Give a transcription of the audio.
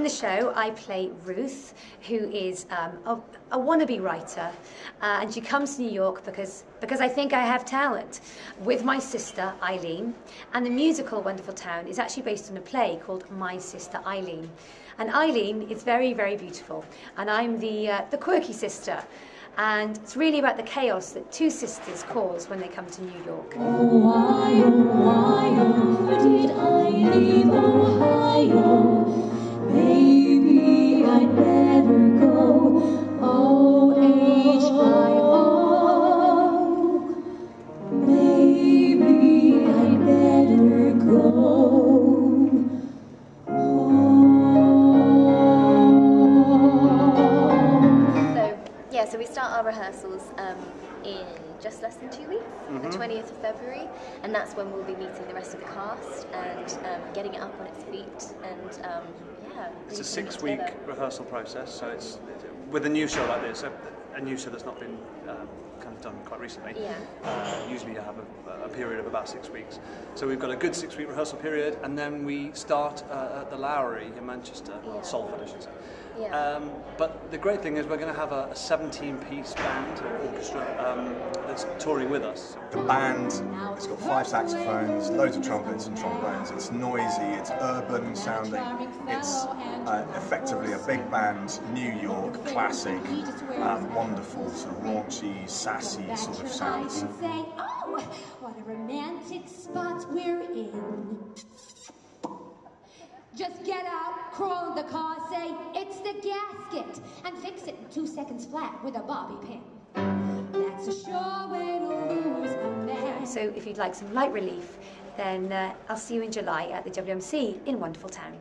the show, I play Ruth, who is a wannabe writer, and she comes to New York because I think I have talent, with my sister Eileen. And the musical Wonderful Town is actually based on a play called My Sister Eileen. And Eileen is very, very beautiful, and I'm the quirky sister. And it's really about the chaos that two sisters cause when they come to New York. Oh, why did I leave Ohio? Maybe I'd better go. O-H-I-O. Maybe I'd better go. So we start our rehearsals in just less than 2 weeks, the 20th of February, and that's when we'll be meeting the rest of the cast and getting it up on its feet. And yeah, it's a 6-week rehearsal process. So it's with a new show like this, a new show that's not been kind of done quite recently. Yeah. Usually you have a period of about 6 weeks. So we've got a good 6-week rehearsal period, and then we start at the Lowry in Manchester, Salford, I should say. Yeah. But the great thing is we're going to have a 17-piece band or orchestra that's touring with us. The band, it's got 5 saxophones, loads of trumpets and trombones. It's noisy, it's urban sounding. It's effectively a big band, New York, classic, wonderful, sort of raunchy, sassy sort of sounds. Say, oh, what a romantic spot we're in. Just get out, crawl in the car, say, it's the gasket, and fix it in 2 seconds flat with a bobby pin. That's a sure way to lose a man. So if you'd like some light relief, then I'll see you in July at the WMC in Wonderful Town.